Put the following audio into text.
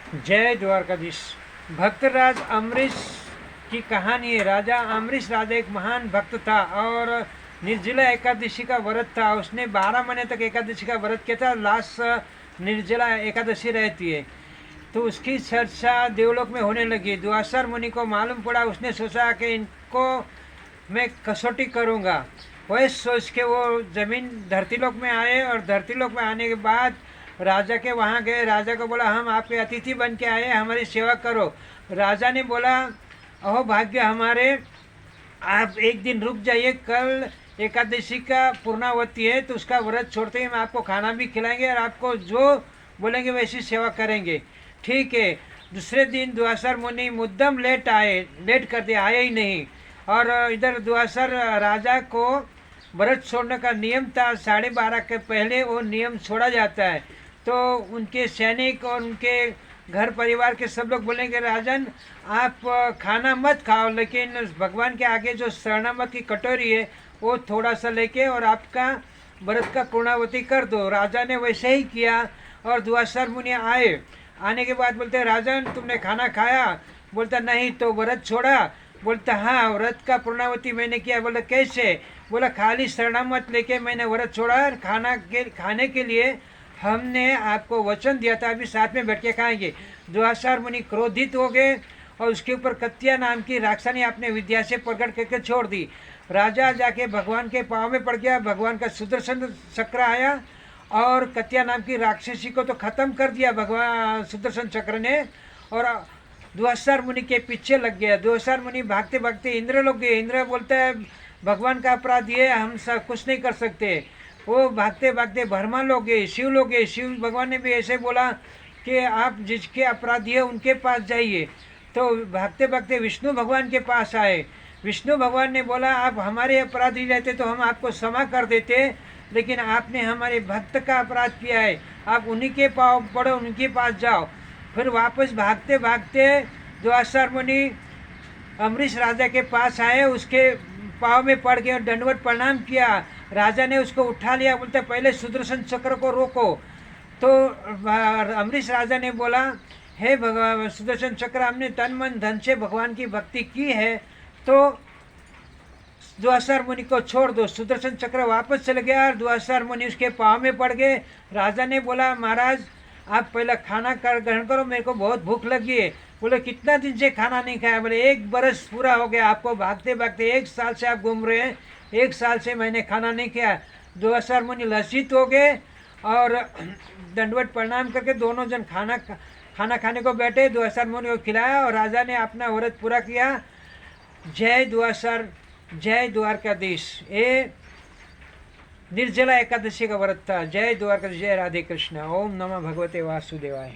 जय द्वारकाधीश। भक्तराज अम्बरीश की कहानी है। राजा अम्बरीश राजा एक महान भक्त था और निर्जला एकादशी का व्रत था। उसने 12 महीने तक एकादशी का व्रत किया था। लास्ट निर्जला एकादशी रहती है। तो उसकी चर्चा देवलोक में होने लगी। दुआसर मुनि को मालूम पड़ा। उसने सोचा कि इनको मैं कसौटी करूँगा। वही सोच के वो जमीन धरतीलोक में आए और धरतीलोक में आने के बाद राजा के वहाँ गए। राजा को बोला हम आपके अतिथि बन के आए, हमारी सेवा करो। राजा ने बोला अहो भाग्य हमारे, आप एक दिन रुक जाइए, कल एकादशी का पूर्णावती है तो उसका व्रत छोड़ते ही हम आपको खाना भी खिलाएंगे और आपको जो बोलेंगे वैसी सेवा करेंगे। ठीक है। दूसरे दिन दुआसर मुनि मुद्दम लेट कर दिया, आए ही नहीं। और इधर दुआसर राजा को व्रत छोड़ने का नियम था। 12:30 के पहले वो नियम छोड़ा जाता है। तो उनके सैनिक और उनके घर परिवार के सब लोग बोलेंगे राजन आप खाना मत खाओ, लेकिन भगवान के आगे जो शरणामत की कटोरी है वो थोड़ा सा लेके और आपका व्रत का पूर्णावती कर दो। राजा ने वैसे ही किया और दुआसर मुनि आए। आने के बाद बोलते राजन तुमने खाना खाया? बोलता नहीं। तो व्रत छोड़ा? बोलता हाँ, व्रत का पूर्णावती मैंने किया। बोला कैसे? बोला खाली शरणामत लेके मैंने व्रत छोड़ा। खाने के लिए हमने आपको वचन दिया था, अभी साथ में बैठ के खाएंगे। दुआसर मुनि क्रोधित हो गए और उसके ऊपर कत्या नाम की राक्षसी अपने विद्या से प्रकट करके छोड़ दी। राजा जाके भगवान के पाँव में पड़ गया। भगवान का सुदर्शन चक्र आया और कत्या नाम की राक्षसी को तो खत्म कर दिया भगवान सुदर्शन चक्र ने। और दुआसर मुनि के पीछे लग गया। दुआसर मुनि भागते भागते इंद्र लोग गए। इंद्र बोलता है भगवान का अपराध ये, हम सब कुछ नहीं कर सकते। वो भागते भागते ब्रह्मा लोग गए, शिव लोग गए। शिव भगवान ने भी ऐसे बोला कि आप जिसके अपराधी है उनके पास जाइए। तो भागते भागते विष्णु भगवान के पास आए। विष्णु भगवान ने बोला आप हमारे अपराधी रहते तो हम आपको क्षमा कर देते, लेकिन आपने हमारे भक्त का अपराध किया है, आप उन्हीं के पाँव पड़ो, उनके पास जाओ। फिर वापस भागते भागते दुआसर मुनि अम्बरीश राजा के पास आए। उसके पाँव में पड़ गए और दंडवत प्रणाम किया। राजा ने उसको उठा लिया। बोलते पहले सुदर्शन चक्र को रोको। तो अम्बरीश राजा ने बोला हे भगवान सुदर्शन चक्र, हमने तन मन धन से भगवान की भक्ति की है तो दुआसर मुनि को छोड़ दो। सुदर्शन चक्र वापस चल गया और दुआसर मुनि उसके पाँव में पड़ गए। राजा ने बोला महाराज आप पहले खाना ग्रहण करो, मेरे को बहुत भूख लगी है। बोले कितना दिन से खाना नहीं खाया? बोले 1 बरस पूरा हो गया आपको भागते भागते, 1 साल से आप घूम रहे हैं, 1 साल से मैंने खाना नहीं खाया। दुआसर मुनि लज्जित हो गए और दंडवत प्रणाम करके दोनों जन खाना खाने को बैठे। दुआसर मुनि को खिलाया और राजा ने अपना व्रत पूरा किया। जय दुआसर, जय द्वारकाधीश। ये निर्जला एकादशी का व्रत था। जय द्वारकाधीश, जय राधे कृष्ण। ओम नमः भगवते वासुदेवाय।